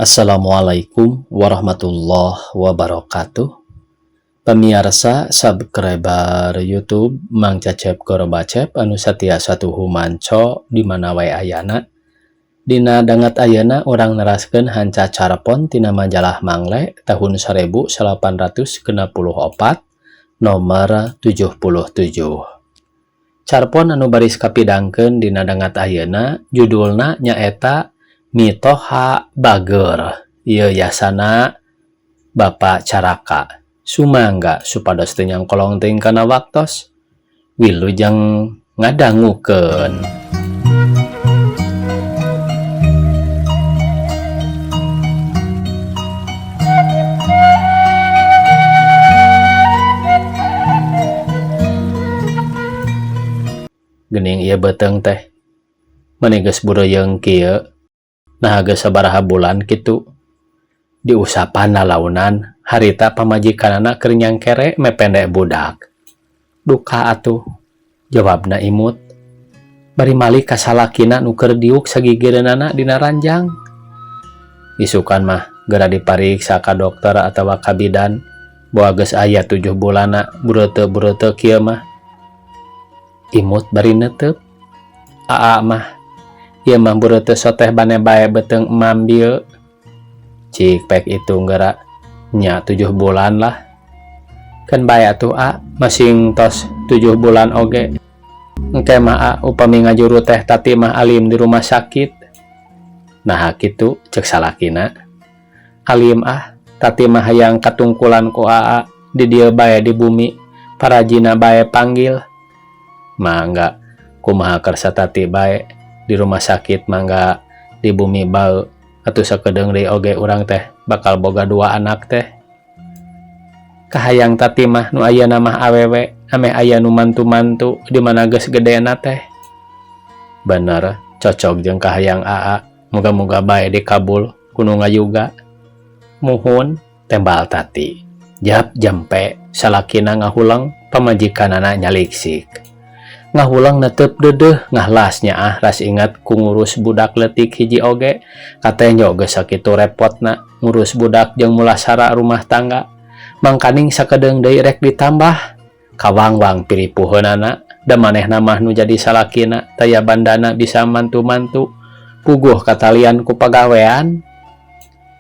Assalamualaikum warahmatullahi wabarakatuh. Pemirsa subscriber YouTube Mang Cecep Gorobacep anu satia satuhu manco di mana wae ayana. Dina dangat ayana urang neraskeun hanca carpon tina majalah Mangle tahun 1864 nomor 77. Carpon anu baris kapidangkeun dina dangat ayeuna judulna nyaeta Mitoha Bager. Ieu yasana Bapak Caraka. Sumangga supados teu nyangkolong teuing kana waktos. Wilujeng ngadangukeun. Geuning ieu beuteung teh. Meni geus bureyeung kieu. Nah geus sabaraha bulan kitu diusapan nalaunan harita pamajikanana keur nyangkere mependek budak. Duka atuh, jawabna imut. Bari malih ka salakina nu keur diuk sagigireunana dina ranjang. Isukan mah geura dipariksa ka dokter atawa ka bidan boa geus aya 7 bulanna bureuteu kieu mah. Imut bari neuteup. Aa mah ieu mah bureuteu soteh bane bae beuteung mambil. Cik pek itu geura nya 7 bulan lah. Kan bae atuh masing tos 7 bulan oge. Engke mah upami ngajuru teh tati mah alim di rumah sakit. Nah kitu cek salakina. Alim tati mah hayang katungkulan ku di dieu bae di bumi. Parajina bae panggil. Mangga kumaha kersa tati bae. Di rumah sakit mangga di bumi bau atuh sakedeung deui oge urang teh bakal boga 2 anak teh. Kahayang tati mah nu ayeuna mah awewe ame aya nu mantu-mantu di mana geus gedena teh. Bener cocok jeung kahayang muga-muga bae dikabul kudu ngayuga. Muhun tembal tati. Jap jampe salakina ngahulang pamajikanana nyaliksik. Ngahulang netep dedeh ngahlasnya ras ingat ku ngurus budak leutik hiji oge katenyo geus sakitu repotna ngurus budak jeung mulasara rumah tangga mangkaning sakedeung deui rek ditambah kawangwang piripuheunana da manehna mah nu jadi salakina taya bandana bisa mantu-mantu puguh katalian ku pagawean.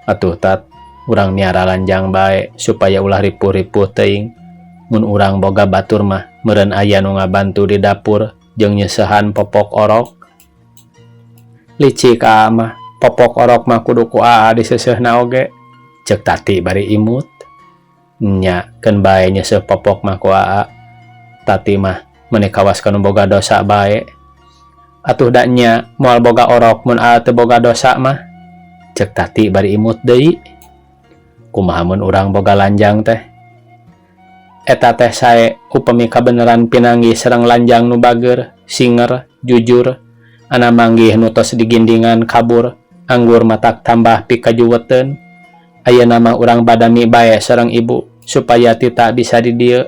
Atuh tat urang miara lanjang bae supaya ulah ripuh-ripuh teuing. Mun urang boga batur mah meureun aya nu ngabantu di dapur jeung nyeusehan popok orok. Licik mah popok orok mah kudu ku diseuseuhna oge. Ceuk tati bari imut. Nya keun bae nyeuseuh popok mah ku tati mah meuni kawas kana boga dosa bae. Atuh da nya moal boga orok mun teu boga dosa mah. Ceuk tati bari imut deui. Kumaha mun urang boga lanjang teh? Eta teh sae upami kabeneran pinanggih sareng lanjang nu bager, singer, jujur, ana manggih nu tos digindingan kabur, anggur matak tambah pikajuweteun. Ayeuna mah urang badami bae sareng ibu supaya tita bisa di dieu.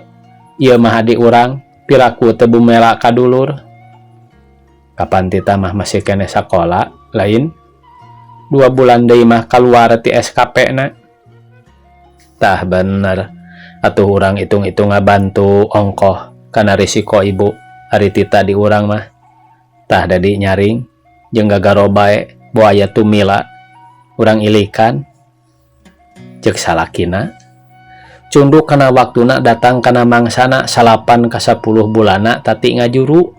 Ieu mah di urang piraku teu bumela ka dulur. Kapan tita mah masih keneh sakola, lain 2 bulan deui mah kaluar ti SKP na. Tah bener. Atuh urang hitung-hitung ngabantu ongkoh kana risiko ibu ari tita di urang mah. Tah dadi nyaring jeung gagaro bae boaya tumila urang ilikan. Ceuk salakina. Cunduk kana waktuna datang kana mangsana 8 ka 10 bulanna tati ngajuru.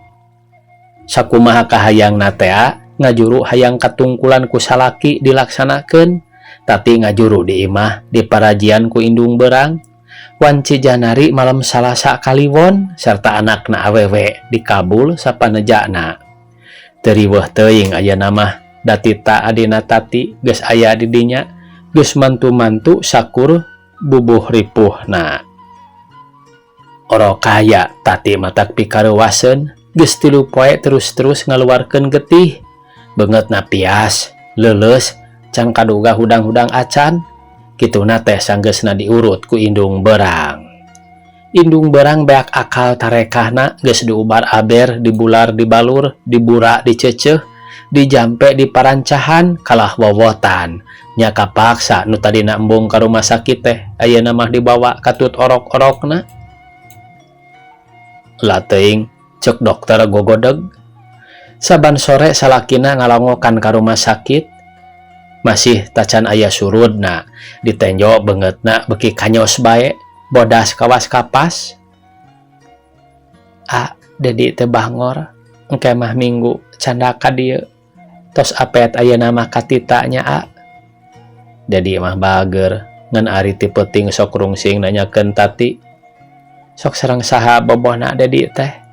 Sakumaha kahayangna teh ngajuru hayang katungkulan ku salaki dilaksanakeun tati ngajuru di imah di parajian ku indung berang. Wanci Janari malam Salasa kaliwon serta anakna awewe dikabul sapanejana. Teu riweuh teuing ayeuna mah da tita adina tati geus aya di dinya geus mantu-mantu sakur bubuh ripuhna. Orok kaya tati matak pikareuwaseun geus 3 poe terus-terus ngaluarkeun getih. Beungeutna pias, leuleus can kaduga hudang-hudang acan. Kituna teh sanggeusna diurut ku indung berang. Indung berang beak akal tarekahna geus diubar aber, dibular, dibalur, dibura, diceceuh dijampe di parancahan kalah wowotan nya kapaksa nu tadina embung ka rumah sakit teh ayeuna mah dibawa katut orok-orokna. Lah teuing cek dokter gogodeg. Saban sore salakina ngalongokan ka rumah sakit masih tacan aya surudna ditenjo beungeutna beuki kanyos bae bodas kawas kapas. Dedi teu bangor engke mah minggu canda ka dieu tos apet ayeuna mah katita nya. Dedi mah bager ngan ari ti peuting sok rungsing nanyakeun tati sok sareng saha bobohna Dedi teh.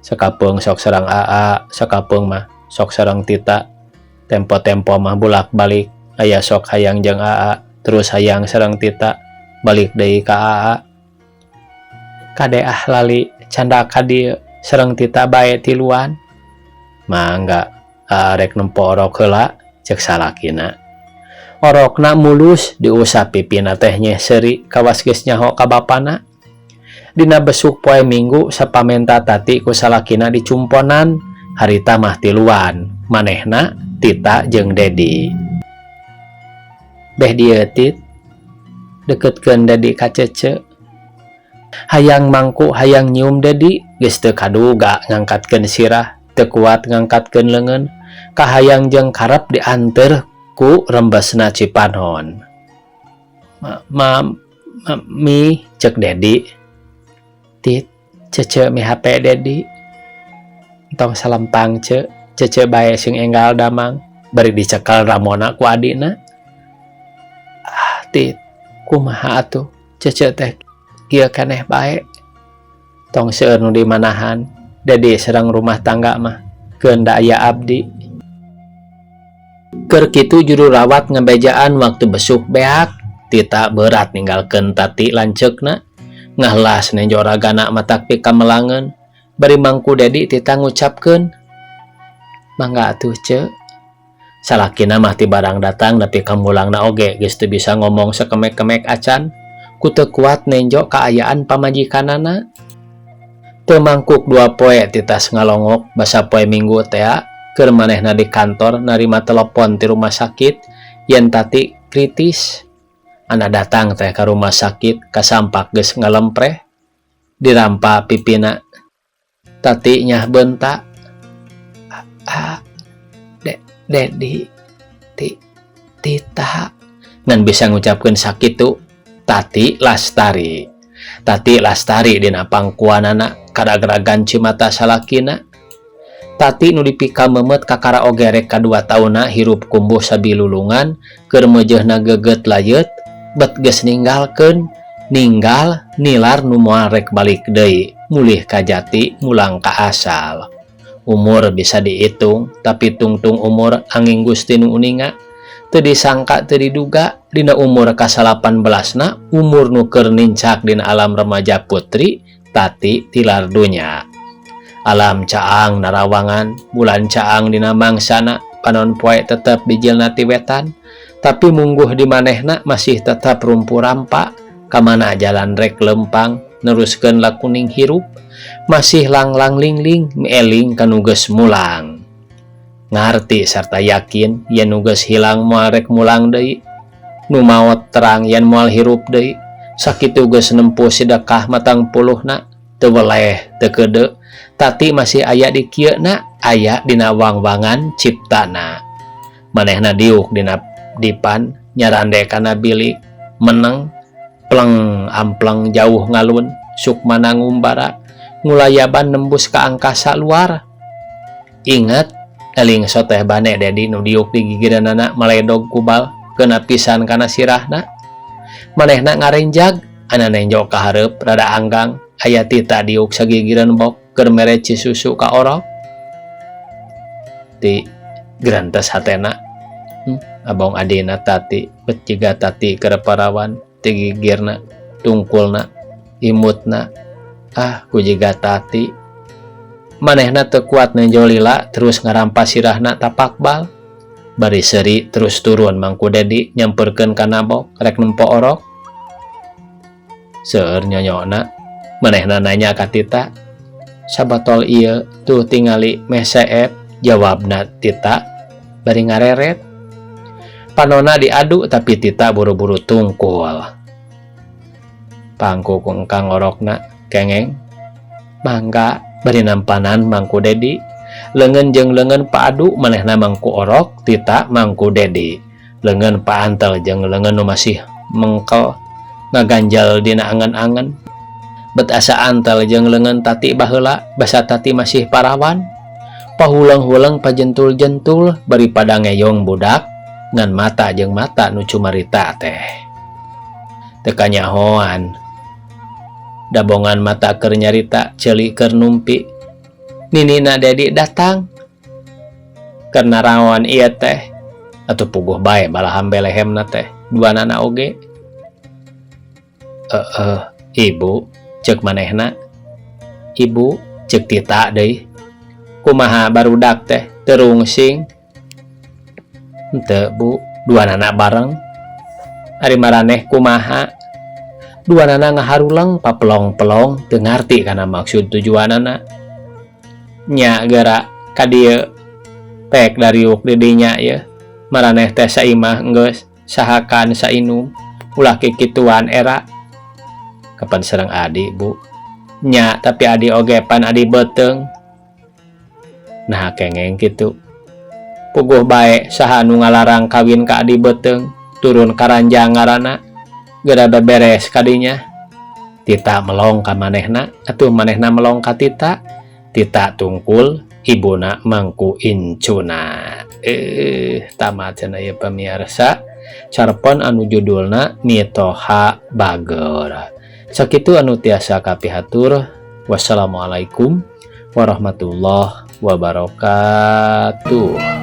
Sakapeung sok sareng AA, sakapeung mah sok sareng Tita. Tempo-tempo mah bulak-balik aya sok hayang jeung AA terus hayang sareng Tita balik deui ka AA. Kade lali canda ka dieu sareng Tita bae tiluan. Mangga rek nempo orok heula cek salakina. Orokna mulus diusap pipina teh nya seuri kawas geus nyaho ka bapana. Dina besuk poe Minggu sapamenta tati ku salakina dicumponan harita mah tiluan manehna Tita jeung Dedi. Beh dieu Tit deketkeun Dedi ka Cece. Hayang mangku hayang nyium Dedi geus teu kaduga ngangkatkeun sirah teu kuat ngangkatkeun leungeun kahayang jeung karep dianteur ku rembesna Cipanon. Mi cek Dedi. Tit Cece mi HP Dedi. Tong salempang Cece bae sing enggal damang bari dicekal Ramona ku adina. Tit kumaha atuh Cece teh kieu keneh bae. Tong seueur nu dimanahan Dedi sareng rumah tangga mah keun da aya abdi. Keur kitu juru rawat ngabejaan waktu besuk beak Tita berat ninggalkeun tati lanceukna ngahlas nenjo ragana matak pika melangeun. Bari mangku Dedi Tita ngucapkeun mangga atuh Ce. Salakina mah ti barang datang nepi ka mulangna oge geus teu bisa ngomong sakemek-kemek acan ku teu kuat nenjo kaayaan pamajikanana. Teu mangkuk 2 poe Tita ngalongok basa poe Minggu teh keur manehna di kantor narima telepon ti rumah sakit yen tati kritis. Ana datang teh ka rumah sakit kasampak geus ngalempreh dirampa pipina. Tati nyah beunta. Dedi Tita ngan bisa ngucapkeun sakitu Tati Lastari. Tati Lastari dina pangkuanana kadageragan cimata salakina. Tati nu dipika memet kakara oge rek ka 2 tauna hirup kumbuh sabilulungan keur meujeuhna geget layeut bet geus ninggal nilar nu moal rek balik deui mulih ka jati mulang ka asal. Umur bisa dihitung tapi tungtung umur angin Gusti nu uninga teu disangka teu diduga dina umur ka 18na umur nu keur nincak dina alam remaja putri Tati tilar dunya. Alam caang narawangan bulan caang dina mangsana panon poe tetep bijilna ti wetan tapi mungguh di manehna masih tetap rumpu rampa kamana jalan rek lempang neruskeun lakuning hirup masih langlang lingling mieling kanu geus mulang. Ngarti sarta yakin yen nu geus hilang moal rek mulang deui nu maot terang yen moal hirup deui sakitu geus nempuh sedekah matang puluhna teu weleh teu keudeu Tati masih aya di kieuna aya dina wang-wangan ciptana. Manehna diuk dina dipan nyarande kana bilik meneng pleng ampleng jauh ngalun sukmana ngumbara ngulayaban nembus ka angkasa luar. Ingat eling soteh bane Dedi nu diuk di gigireunana maledog kubal keuna pisan kana sirahna. Manehna ngarenjag ana nenjo ka hareup rada anggang aya Tita diuk sagigireun bok keur mere cisusu ka orok. Ti grantes hatena abong adina Tati bet jiga Tati keur parawan ti gigirna tungkulna imutna ku jiga Tati. Manehna teu kuat nenjo lila terus ngarampas sirahna tapak bal bari seuri terus turun mangku Dedi nyamperkeun kana bok rek nempo orok. Seueur nyonyona manehna nanya ka Tita sabatol ieu tuh tingali meh seep Jawabna Tita bari ngareret. Panona diadu tapi Tita buru-buru tungkul. Pangku kungkang orokna kengeng. Mangga bari nampanan Mangku Dedi. Leungeun jeung leungeun paadu manehna Mangku Orok, Tita Mangku Dedi. Leungeun paantel jeung leungeun nu masih mengkel ngaganjal dina angen-angen. Bet asa antel jeung leungeun Tati baheula, basa Tati masih parawan. Pahulang-hulang pajentul-jentul bari pada ngeyong budak ngan mata jeung mata nu cumarita teh. Teu kanyahoan. Dabongan mata keur nyarita, ceuli keur numpi. Ninina Dedi datang. Keur naraon ieu teh. Atuh puguh bae balahan belehemna teh. Duanana oge. Ibu, cek manehna. Ibu, cek Tita deui. Kumaha barudak teh terungsing? Henteu Bu, duanana bareng. Ari maraneh kumaha? Duanana ngaharulang papelong-pelong teu ngarti kana maksud tujuanana. Nya geura ka dieu pek dariuk di dinya ye. Maraneh teh saimah geus sahakan sainum ulah kikituan era. Kapan sareng adi Bu? Nya tapi adi oge pan adi beteung. Nah kengeng kitu. Puguh bae saha nu ngalarang kawin ka adi beteung turun karanjang ngaranna. Geura beberes kadinya. Tita melong ka manehna, atuh manehna melong ka Tita. Tita tungkul, ibuna Mangku Incuna. Tamat cenah ieu pamirsa. Carpon anu judulna Mitoha Bageur. Sakitu anu tiasa kapihatur. Wassalamualaikum warahmatullahi wabarakatuh.